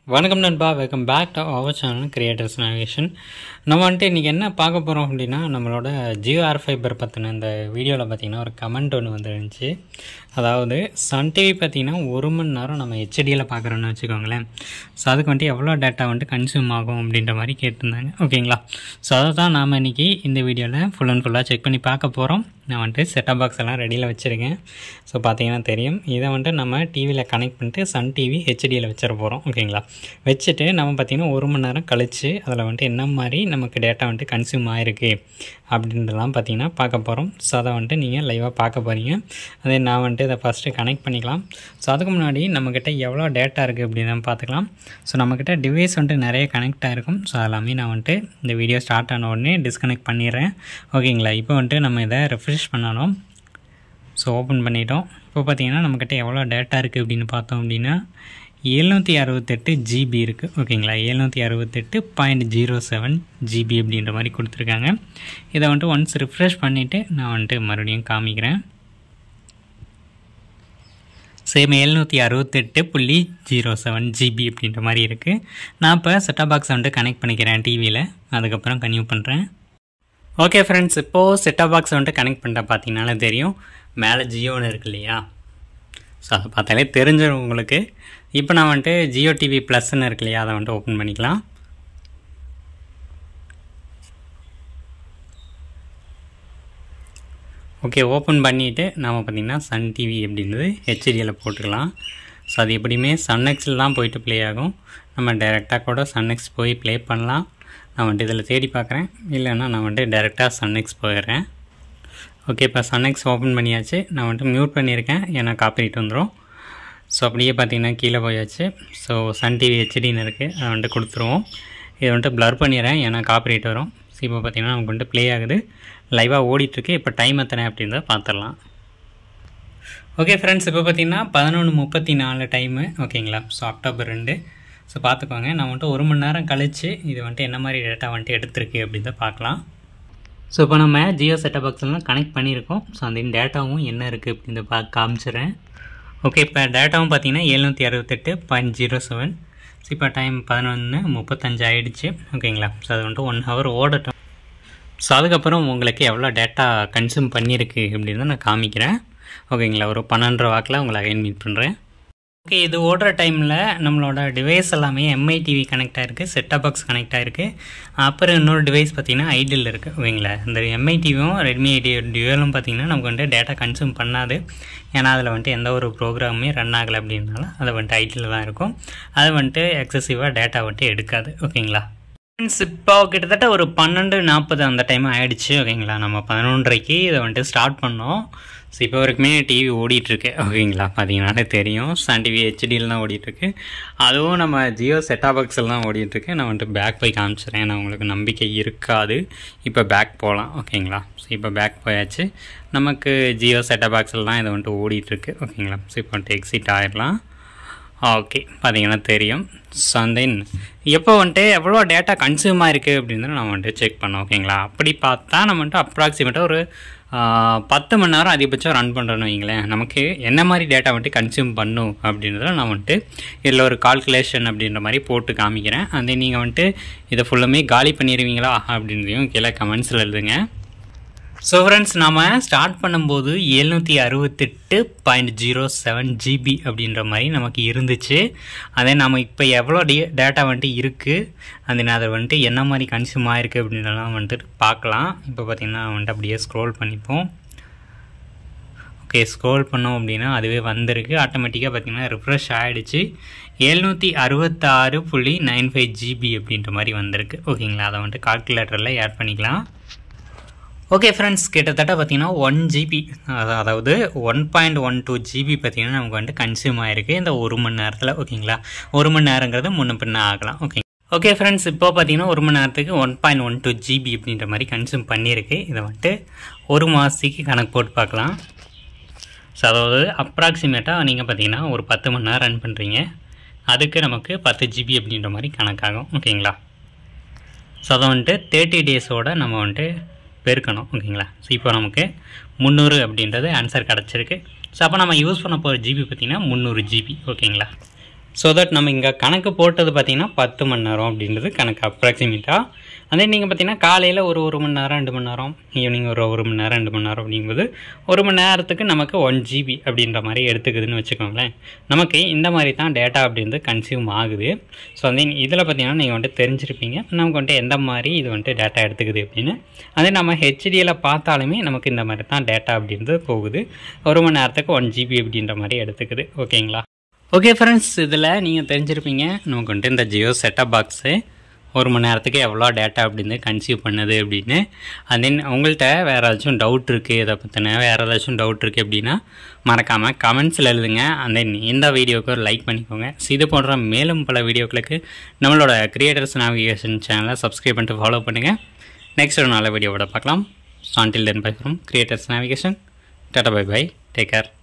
வணக்கம் நண்பா, welcome back to our channel creators navigation. நம்ம வந்துட்டு இன்றைக்கி என்ன பார்க்க போகிறோம் அப்படின்னா, நம்மளோட ஜியோ ஏர் ஃபைபர் பற்றின இந்த வீடியோவில் பார்த்திங்கன்னா ஒரு கமெண்ட் ஒன்று வந்துருந்துச்சு. அதாவது சன் டிவி பார்த்திங்கன்னா 1 மணி நேரம் நம்ம ஹெச்டியில் பார்க்குறோன்னு வச்சுக்கோங்களேன். ஸோ அதுக்கு வந்துட்டு எவ்வளோ டேட்டா வந்துட்டு கன்சியூம் ஆகும் அப்படின்ற மாதிரி கேட்டிருந்தாங்க. ஓகேங்களா? ஸோ அதை தான் நாம் இன்றைக்கி இந்த வீடியோவில் ஃபுல் அண்ட் ஃபுல்லாக செக் பண்ணி பார்க்க போகிறோம். நான் வந்துட்டு செட்டப் பாக்ஸ் எல்லாம் ரெடியில் வச்சுருக்கேன். ஸோ பார்த்தீங்கன்னா தெரியும், இதை வந்துட்டு நம்ம டிவியில் கனெக்ட் பண்ணிட்டு சன் டிவி ஹெச்டியில் வச்சிட போகிறோம். ஓகேங்களா? வச்சுட்டு நம்ம பார்த்திங்கன்னா 1 மணி நேரம் கழித்து அதில் வந்துட்டு என்ன மாதிரி நமக்கு டேட்டா வந்துட்டு கன்சியூம் ஆகிருக்கு அப்படின்றலாம் பார்த்திங்கன்னா பார்க்க போகிறோம். ஸோ அதை வந்துட்டு நீங்கள் லைவாக பார்க்க போகிறீங்க. அதே நான் வந்துட்டு இதை ஃபஸ்ட்டு கனெக்ட் பண்ணிக்கலாம். ஸோ அதுக்கு முன்னாடி நம்மக்கிட்ட எவ்வளோ டேட்டா இருக்குது அப்படின்னு பார்த்துக்கலாம். ஸோ நம்மக்கிட்ட டிவைஸ் வந்துட்டு நிறைய கனெக்ட் ஆகிருக்கும். ஸோ எல்லாமே நான் வந்துட்டு இந்த வீடியோ ஸ்டார்ட் ஆன உடனே டிஸ்கனெக்ட் பண்ணிடுறேன். ஓகேங்களா? இப்போ வந்துட்டு நம்ம இதை ரெஃப்ரெஷ் பண்ணணும். ஸோ ஓப்பன் பண்ணிட்டோம். இப்போ பார்த்திங்கன்னா நம்மக்கிட்ட எவ்வளோ டேட்டா இருக்குது அப்படின்னு பார்த்தோம் அப்படின்னா 768 GB இருக்குது. ஓகேங்களா? 768.07 GB அப்படின்ற மாதிரி கொடுத்துருக்காங்க. இதை வந்துட்டு ஒன்ஸ் ரிஃப்ரெஷ் பண்ணிவிட்டு நான் வந்துட்டு மறுபடியும் காமிக்கிறேன். சேம் 768.07 GB அப்படின்ற மாதிரி இருக்குது. நான் இப்போ செட்டப் பாக்ஸ் வந்துட்டு கனெக்ட் பண்ணிக்கிறேன் டிவியில், அதுக்கப்புறம் கன்டினியூ பண்ணுறேன். ஓகே ஃப்ரெண்ட்ஸ், இப்போது செட்டப் பாக்ஸ் வந்துட்டு கனெக்ட் பண்ணிட்டா பார்த்தீங்கன்னாலே தெரியும், மேலே ஜியோன்னு இருக்கு இல்லையா? ஸோ அதை பார்த்தாலே தெரிஞ்சிடும் உங்களுக்கு. இப்போ நான் வந்துட்டு ஜியோ டிவி ப்ளஸ்ன்னு இருக்கு இல்லையா, அதை வந்துட்டு ஓப்பன் பண்ணிக்கலாம். ஓகே, ஓப்பன் பண்ணிவிட்டு நாம் பார்த்திங்கன்னா சன் டிவி அப்படின்றது ஹெச்டியில் போட்டுக்கலாம். ஸோ அது எப்படியுமே சன்எக்ஸில் தான் போயிட்டு ப்ளே ஆகும். நம்ம டைரெக்டாக கூட சன்எக்ஸ் போய் ப்ளே பண்ணலாம். நான் வந்துட்டு இதில் தேடி பார்க்குறேன், இல்லைன்னா நான் வந்துட்டு டைரெக்டாக சன்எக்ஸ் போயிடுறேன். ஓகே, இப்போ சன்எக்ஸ் ஓப்பன் பண்ணியாச்சு. நான் வந்துட்டு மியூட் பண்ணியிருக்கேன், ஏன்னா காப்பிரைட் வந்துடும். ஸோ அப்படியே பார்த்திங்கன்னா கீழே போயாச்சு. ஸோ சன் டிவி ஹெச்டின்னு இருக்குது, அதை வந்துட்டு கொடுத்துருவோம். இதை வந்துட்டு ப்ளர் பண்ணிடுறேன், ஏன்னா காப்பிரைட் வரும். ஸோ இப்போ பார்த்திங்கன்னா நமக்கு வந்துட்டு ப்ளே ஆகுது, லைவாக ஓடிட்டுருக்கு. இப்போ டைம் எத்தனை அப்படின்றத பார்த்துடலாம். ஓகே ஃப்ரெண்ட்ஸ், இப்போ பார்த்திங்கன்னா 11:34 டைமு. ஓகேங்களா? So October 2. ஸோ பார்த்துக்கோங்க, நான் வந்துட்டு 1 மணி நேரம் கழித்து இது வந்துட்டு என்ன மாதிரி டேட்டா வந்துட்டு எடுத்துருக்கு அப்படின்றத பார்க்கலாம். ஸோ இப்போ நம்ம ஜியோ செட்டப் பாக்ஸ்லாம் கனெக்ட் பண்ணியிருக்கோம். ஸோ அந்த டேட்டாவும் என்ன இருக்குது அப்படின்றத காமிச்சிடுறேன். ஓகே, இப்போ டேட்டாவும் பார்த்தீங்கன்னா 768.07. ஸோ இப்போ டைம் 11:35 ஆகிடுச்சு. ஓகேங்களா? ஸோ அது வந்துட்டு 1 ஹவர் ஓடட்டும். ஸோ அதுக்கப்புறம் உங்களுக்கு எவ்வளோ டேட்டா கன்சியூம் பண்ணியிருக்கு அப்படின்னு நான் காமிக்கிறேன். ஓகேங்களா? ஒரு 12:30 வாக்கில் உங்களை அகைன் மீட் பண்ணுறேன். ஓகே, இது ஓடுற டைமில் நம்மளோட டிவைஸ் எல்லாமே எம்ஐ டிவி கனெக்ட் ஆகிருக்கு, செட்டப் பாக்ஸ் கனெக்ட் ஆகிருக்கு. அப்புறம் இன்னொரு டிவைஸ் பார்த்திங்கன்னா ஐடியில் இருக்குது. ஓகேங்களா? இந்த எம்ஐ டிவியும் ரெட்மி டியூவலும் பார்த்திங்கன்னா நமக்கு வந்துட்டு டேட்டா கன்சியூம் பண்ணாது. ஏன்னா அதில் வந்துட்டு எந்த ஒரு ப்ரோக்ராமுமே ரன் ஆகலை அப்படின்னால அதை வந்துட்டு ஐடியில் தான் இருக்கும். அது வந்துட்டு எக்ஸசிவாக டேட்டா வந்துட்டு எடுக்காது. ஓகேங்களா? இப்போ கிட்டத்தட்ட ஒரு 12:40 அந்த டைம் ஆகிடுச்சு. ஓகேங்களா? நம்ம 11:30க்கு இதை வந்துட்டு ஸ்டார்ட் பண்ணோம். ஸோ இப்போ வரைக்குமே டிவி ஓடிட்டுருக்கு. ஓகேங்களா? பார்த்தீங்கன்னாலே தெரியும், சன் டிவி ஹெச்டியில் தான் ஓடிட்டுருக்கு. அதுவும் நம்ம ஜியோ செட்டாப் பாக்ஸில் தான் ஓடிட்டுருக்கு. நான் வந்துட்டு பேக் போய் காமிச்சிடுறேன், நான் உங்களுக்கு நம்பிக்கை இருக்காது. இப்போ பேக் போகலாம். ஓகேங்களா? ஸோ இப்போ பேக் போயாச்சு. நமக்கு ஜியோ செட்டாப் பாக்ஸில் தான் இதை வந்துட்டு ஓடிட்டுருக்கு. ஓகேங்களா? ஸோ இப்போ வந்துட்டு எக்ஸிட் ஆகிடலாம். ஓகே, பார்த்தீங்கன்னா தெரியும். ஸோ தென் எப்போ வந்துட்டு எவ்வளோ டேட்டா கன்சியூம் ஆகிருக்கு அப்படின்னு நம்ம வந்துட்டு செக் பண்ணோம். ஓகேங்களா? அப்படி பார்த்தா நம்ம வந்துட்டு அப்ராக்சிமேட்டாக ஒரு 10 மணி நேரம் அதிகபட்சம் ரன் பண்ணுறோன்னு வைங்களேன். நமக்கு என்ன மாதிரி டேட்டா வந்துட்டு கன்சியூம் பண்ணும் அப்படின்றத நான் வந்துட்டு இதில் ஒரு கால்குலேஷன் அப்படின்ற மாதிரி போட்டு காமிக்கிறேன். அதே நீங்கள் வந்துட்டு இதை ஃபுல்லுமே காலி பண்ணிடுவீங்களா அப்படின்றதையும் கீழே கமெண்ட்ஸில் எழுதுங்க. ஸோ ஃப்ரெண்ட்ஸ், நாம் ஸ்டார்ட் பண்ணும்போது 768.07 GB அப்படின்ற மாதிரி நமக்கு இருந்துச்சு. அதே நம்ம இப்போ எவ்வளோ டேட்டா வந்துட்டு இருக்குது, அது அதை வந்துட்டு என்ன மாதிரி கன்சியூம் ஆகிருக்கு அப்படின்றலாம் வந்துட்டு பார்க்கலாம். இப்போ பார்த்திங்கன்னா வந்துட்டு அப்படியே ஸ்க்ரோல் பண்ணிப்போம். ஓகே, ஸ்க்ரோல் பண்ணோம் அப்படின்னா அதுவே வந்திருக்கு. ஆட்டோமேட்டிக்காக பார்த்திங்கன்னா ரிஃப்ரெஷ் ஆகிடுச்சு. 766.95 GB அப்படின்ற மாதிரி வந்திருக்கு. ஓகேங்களா? அதை வந்துட்டு கால்குலேட்டரில் ஆட் பண்ணிக்கலாம். ஓகே ஃப்ரெண்ட்ஸ், கிட்டத்தட்ட பார்த்திங்கன்னா 1 GB, அதாவது 1.12 GB பார்த்திங்கன்னா நமக்கு வந்துட்டு கன்சியூம் ஆகிருக்கு இந்த 1 மணி நேரத்தில். ஓகேங்களா? 1 மணி நேரங்கிறது முன்ன பின்ன ஆகலாம். ஓகே ஃப்ரெண்ட்ஸ், இப்போ பார்த்திங்கன்னா 1 மணி நேரத்துக்கு 1.12 GB அப்படின்ற மாதிரி கன்சியூம் பண்ணியிருக்கு. இதை வந்துட்டு 1 மாதத்துக்கு கணக்கு போட்டு பார்க்கலாம். ஸோ அதாவது அப்ராக்சிமேட்டாக நீங்கள் பார்த்திங்கன்னா ஒரு 10 மணி நேரம் ரன் பண்ணுறீங்க, அதுக்கு நமக்கு 10 GB அப்படின்ற மாதிரி கணக்காகும். ஓகேங்களா? ஸோ அதை வந்துட்டு 30 டேஸோடு நம்ம வந்துட்டு பெருக்கணும். ஓகேங்களா? ஸோ இப்போ நமக்கு 300 அப்படின்றது ஆன்சர் கிடச்சிருக்கு. ஸோ அப்போ நம்ம யூஸ் பண்ண போகிற ஜிபி பார்த்திங்கன்னா 300 GB. ஓகேங்களா? ஸோ தட் நம்ம இங்கே கணக்கு போட்டது பார்த்திங்கன்னா 10 மணி நேரம் அப்படின்றது கணக்கு அப்ராக்சிமேட்டாக. அதே நீங்கள் பார்த்திங்கன்னா காலையில் ஒரு மணி நேரம் 2 மணி நேரம், ஈவினிங் ஒரு மணி நேரம் 2 மணி நேரம் அப்படிங்கும்போது 1 மணி நேரத்துக்கு நமக்கு 1 GB அப்படின்ற மாதிரி எடுத்துக்குதுன்னு வச்சுக்கோங்களேன். நமக்கு இந்த மாதிரி தான் டேட்டா அப்படின்றது கன்சியூம் ஆகுது. ஸோ வந்து இதில் பார்த்திங்கன்னா நீங்கள் வந்துட்டு தெரிஞ்சிருப்பீங்க நமக்கு வந்துட்டு எந்த மாதிரி இது வந்துட்டு டேட்டா எடுத்துக்குது அப்படின்னு. அதே நம்ம ஹெச்டியில் பார்த்தாலுமே நமக்கு இந்த மாதிரி தான் டேட்டா அப்படின்றது போகுது. 1 மணி நேரத்துக்கு 1 GB அப்படின்ற மாதிரி எடுத்துக்குது. ஓகேங்களா? ஓகே ஃப்ரெண்ட்ஸ், இதில் நீங்கள் தெரிஞ்சிருப்பீங்க நமக்கு வந்துட்டு இந்த ஜியோ செட்டப் பாக்ஸு 1 மணி நேரத்துக்கு எவ்வளோ டேட்டா அப்படின்னு கன்சியூம் பண்ணுது அப்படின்னு. அண்ட் தென் உங்கள்கிட்ட வேறு ஏதாச்சும் டவுட் இருக்குது, இதை பற்றின வேறு ஏதாச்சும் டவுட் இருக்குது அப்படின்னா மறக்காமல் கமெண்ட்ஸில் எழுதுங்க. அண்ட் தென் இந்த வீடியோவுக்கு ஒரு லைக் பண்ணிக்கோங்க. இது போன்ற மேலும் பல வீடியோக்களுக்கு நம்மளோட கிரியேட்டர்ஸ் நேவிகேஷன் சேனலை சப்ஸ்கிரைப் பண்ணிட்டு ஃபாலோ பண்ணுங்கள். நெக்ஸ்ட் ஒரு நல்ல வீடியோவோட பார்க்கலாம். Until then, bye from Creators Navigation. Tata, bye bye. Take care.